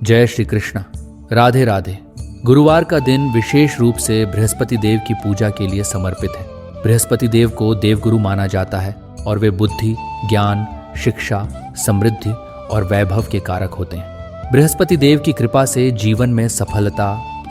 जय श्री कृष्ण। राधे राधे। गुरुवार का दिन विशेष रूप से बृहस्पति देव की पूजा के लिए समर्पित है। बृहस्पति देव को देवगुरु माना जाता है और वे बुद्धि, ज्ञान, शिक्षा, समृद्धि और वैभव के कारक होते हैं। बृहस्पति देव की कृपा से जीवन में सफलता,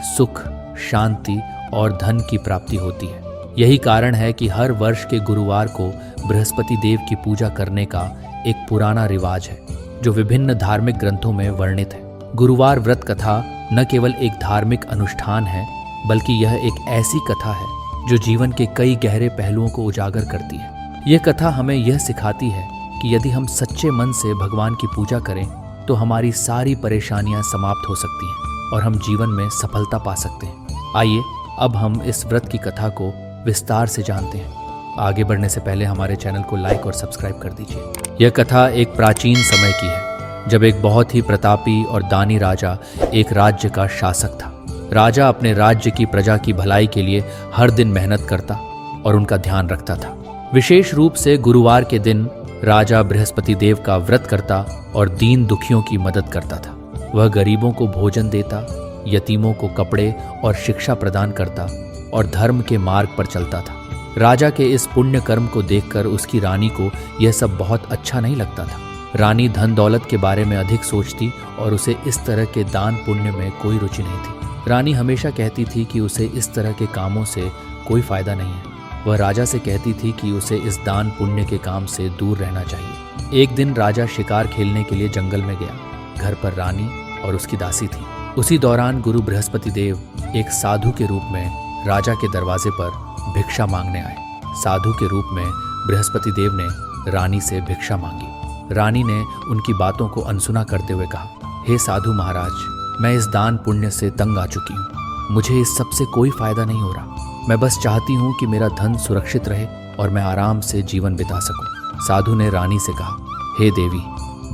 सुख, शांति और धन की प्राप्ति होती है। यही कारण है कि हर वर्ष के गुरुवार को बृहस्पति देव की पूजा करने का एक पुराना रिवाज है, जो विभिन्न धार्मिक ग्रंथों में वर्णित है। गुरुवार व्रत कथा न केवल एक धार्मिक अनुष्ठान है, बल्कि यह एक ऐसी कथा है जो जीवन के कई गहरे पहलुओं को उजागर करती है। यह कथा हमें यह सिखाती है कि यदि हम सच्चे मन से भगवान की पूजा करें तो हमारी सारी परेशानियां समाप्त हो सकती हैं और हम जीवन में सफलता पा सकते हैं। आइए अब हम इस व्रत की कथा को विस्तार से जानते हैं। आगे बढ़ने से पहले हमारे चैनल को लाइक और सब्सक्राइब कर दीजिए। यह कथा एक प्राचीन समय की है, जब एक बहुत ही प्रतापी और दानी राजा एक राज्य का शासक था। राजा अपने राज्य की प्रजा की भलाई के लिए हर दिन मेहनत करता और उनका ध्यान रखता था। विशेष रूप से गुरुवार के दिन राजा बृहस्पति देव का व्रत करता और दीन दुखियों की मदद करता था। वह गरीबों को भोजन देता, यतीमों को कपड़े और शिक्षा प्रदान करता और धर्म के मार्ग पर चलता था। राजा के इस पुण्य कर्म को देखकर उसकी रानी को यह सब बहुत अच्छा नहीं लगता था। रानी धन दौलत के बारे में अधिक सोचती और उसे इस तरह के दान पुण्य में कोई रुचि नहीं थी। रानी हमेशा कहती थी कि उसे इस तरह के कामों से कोई फायदा नहीं है। वह राजा से कहती थी कि उसे इस दान पुण्य के काम से दूर रहना चाहिए। एक दिन राजा शिकार खेलने के लिए जंगल में गया। घर पर रानी और उसकी दासी थी। उसी दौरान गुरु बृहस्पति देव एक साधु के रूप में राजा के दरवाजे पर भिक्षा मांगने आए। साधु के रूप में बृहस्पति देव ने रानी से भिक्षा मांगी। रानी ने उनकी बातों को अनसुना करते हुए कहा, हे साधु महाराज, मैं इस दान पुण्य से तंग आ चुकी हूँ। मुझे इस सब से कोई फायदा नहीं हो रहा। मैं बस चाहती हूँ कि मेरा धन सुरक्षित रहे और मैं आराम से जीवन बिता सकूं। साधु ने रानी से कहा, हे देवी,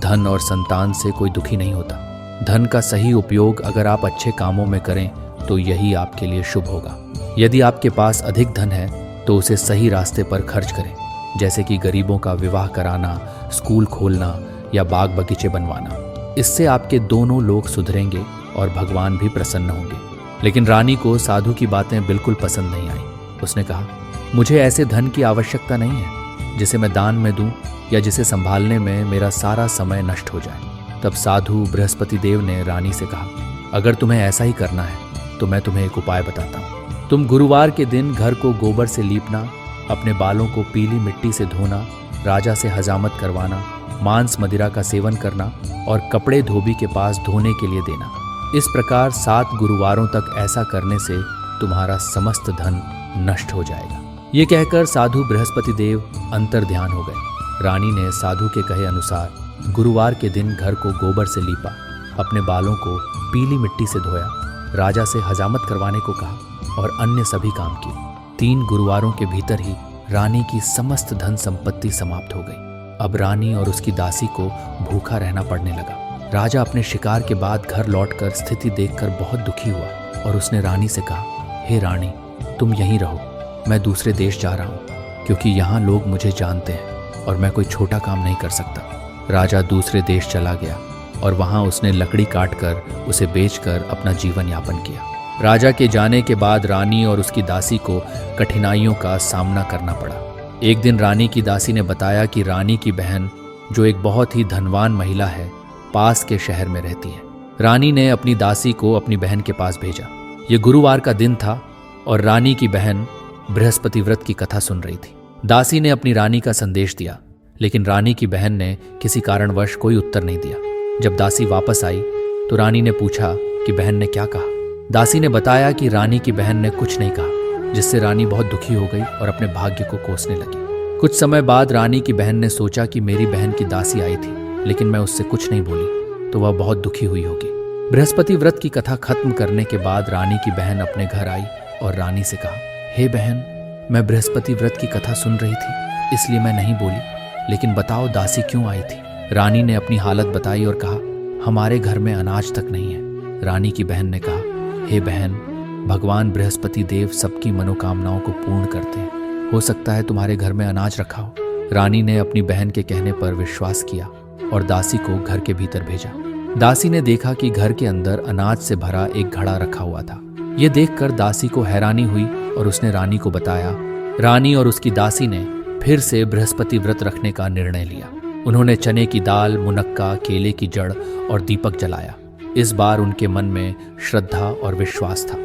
धन और संतान से कोई दुखी नहीं होता। धन का सही उपयोग अगर आप अच्छे कामों में करें तो यही आपके लिए शुभ होगा। यदि आपके पास अधिक धन है तो उसे सही रास्ते पर खर्च करें, जैसे कि गरीबों का विवाह कराना, स्कूल खोलना या बाग बगीचे बनवाना। इससे आपके दोनों लोग सुधरेंगे और भगवान भी प्रसन्न होंगे। लेकिन रानी को साधु की बातें बिल्कुल पसंद नहीं आई। उसने कहा, मुझे ऐसे धन की आवश्यकता नहीं है जिसे मैं दान में दूं या जिसे संभालने में मेरा सारा समय नष्ट हो जाए। तब साधु बृहस्पति देव ने रानी से कहा, अगर तुम्हें ऐसा ही करना है तो मैं तुम्हें एक उपाय बताता हूँ। तुम गुरुवार के दिन घर को गोबर से लीपना, अपने बालों को पीली मिट्टी से धोना, राजा से हजामत करवाना, मांस मदिरा का सेवन करना और कपड़े धोबी के पास धोने के लिए देना। इस प्रकार 7 गुरुवारों तक ऐसा करने से तुम्हारा समस्त धन नष्ट हो जाएगा। ये कहकर साधु बृहस्पति देव अंतर ध्यान हो गए। रानी ने साधु के कहे अनुसार गुरुवार के दिन घर को गोबर से लीपा, अपने बालों को पीली मिट्टी से धोया, राजा से हजामत करवाने को कहा और अन्य सभी काम किए। 3 गुरुवारों के भीतर ही रानी की समस्त धन संपत्ति समाप्त हो गई। अब रानी और उसकी दासी को भूखा रहना पड़ने लगा। राजा अपने शिकार के बाद घर लौटकर स्थिति देखकर बहुत दुखी हुआ और उसने रानी से कहा, हे रानी, तुम यहीं रहो, मैं दूसरे देश जा रहा हूँ, क्योंकि यहाँ लोग मुझे जानते हैं और मैं कोई छोटा काम नहीं कर सकता। राजा दूसरे देश चला गया और वहाँ उसने लकड़ी काटकर उसे बेचकर अपना जीवन यापन किया। राजा के जाने के बाद रानी और उसकी दासी को कठिनाइयों का सामना करना पड़ा। एक दिन रानी की दासी ने बताया कि रानी की बहन, जो एक बहुत ही धनवान महिला है, पास के शहर में रहती है। रानी ने अपनी दासी को अपनी बहन के पास भेजा। ये गुरुवार का दिन था और रानी की बहन बृहस्पति व्रत की कथा सुन रही थी। दासी ने अपनी रानी का संदेश दिया, लेकिन रानी की बहन ने किसी कारणवश कोई उत्तर नहीं दिया। जब दासी वापस आई तो रानी ने पूछा कि बहन ने क्या कहा। दासी ने बताया कि रानी की बहन ने कुछ नहीं कहा, जिससे रानी बहुत दुखी हो गई और अपने भाग्य को कोसने लगी। कुछ समय बाद रानी की बहन ने सोचा कि मेरी बहन की दासी आई थी, लेकिन मैं उससे कुछ नहीं बोली तो वह बहुत दुखी हुई होगी। बृहस्पति व्रत की कथा खत्म करने के बाद रानी की बहन अपने घर आई और रानी से कहा, हे बहन, मैं बृहस्पति व्रत की कथा सुन रही थी, इसलिए मैं नहीं बोली, लेकिन बताओ दासी क्यों आई थी। रानी ने अपनी हालत बताई और कहा, हमारे घर में अनाज तक नहीं है। रानी की बहन ने कहा, हे बहन, भगवान बृहस्पति देव सबकी मनोकामनाओं को पूर्ण करते हैं। हो सकता है तुम्हारे घर में अनाज रखा हो। रानी ने अपनी बहन के कहने पर विश्वास किया और दासी को घर के भीतर भेजा। दासी ने देखा कि घर के अंदर अनाज से भरा एक घड़ा रखा हुआ था। ये देखकर दासी को हैरानी हुई और उसने रानी को बताया। रानी और उसकी दासी ने फिर से बृहस्पति व्रत रखने का निर्णय लिया। उन्होंने चने की दाल, मुनक्का, केले की जड़ और दीपक जलाया। इस बार उनके मन में श्रद्धा और विश्वास था।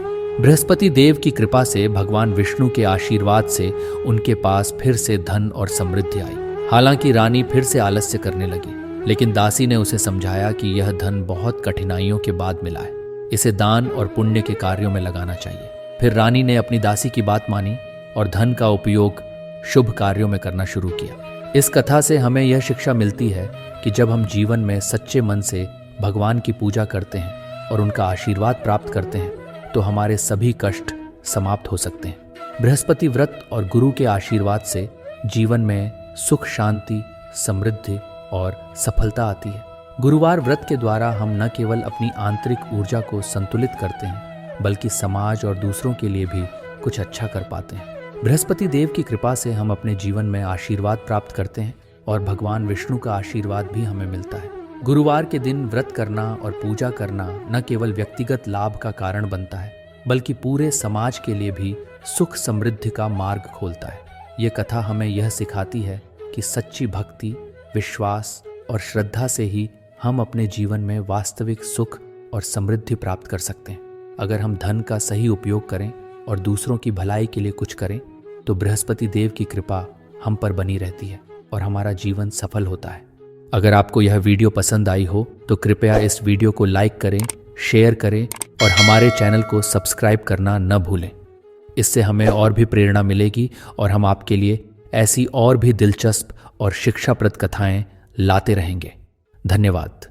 बृहस्पति देव की कृपा से, भगवान विष्णु के आशीर्वाद से उनके पास फिर से धन और समृद्धि आई। हालांकि रानी फिर से आलस्य करने लगी, लेकिन दासी ने उसे समझाया कि यह धन बहुत कठिनाइयों के बाद मिला है, इसे दान और पुण्य के कार्यों में लगाना चाहिए। फिर रानी ने अपनी दासी की बात मानी और धन का उपयोग शुभ कार्यों में करना शुरू किया। इस कथा से हमें यह शिक्षा मिलती है कि जब हम जीवन में सच्चे मन से भगवान की पूजा करते हैं और उनका आशीर्वाद प्राप्त करते हैं तो हमारे सभी कष्ट समाप्त हो सकते हैं। बृहस्पति व्रत और गुरु के आशीर्वाद से जीवन में सुख, शांति, समृद्धि और सफलता आती है। गुरुवार व्रत के द्वारा हम न केवल अपनी आंतरिक ऊर्जा को संतुलित करते हैं, बल्कि समाज और दूसरों के लिए भी कुछ अच्छा कर पाते हैं। बृहस्पति देव की कृपा से हम अपने जीवन में आशीर्वाद प्राप्त करते हैं और भगवान विष्णु का आशीर्वाद भी हमें मिलता है। गुरुवार के दिन व्रत करना और पूजा करना न केवल व्यक्तिगत लाभ का कारण बनता है, बल्कि पूरे समाज के लिए भी सुख समृद्धि का मार्ग खोलता है। ये कथा हमें यह सिखाती है कि सच्ची भक्ति, विश्वास और श्रद्धा से ही हम अपने जीवन में वास्तविक सुख और समृद्धि प्राप्त कर सकते हैं। अगर हम धन का सही उपयोग करें और दूसरों की भलाई के लिए कुछ करें तो बृहस्पति देव की कृपा हम पर बनी रहती है और हमारा जीवन सफल होता है। अगर आपको यह वीडियो पसंद आई हो तो कृपया इस वीडियो को लाइक करें, शेयर करें और हमारे चैनल को सब्सक्राइब करना न भूलें। इससे हमें और भी प्रेरणा मिलेगी और हम आपके लिए ऐसी और भी दिलचस्प और शिक्षाप्रद कथाएं लाते रहेंगे। धन्यवाद।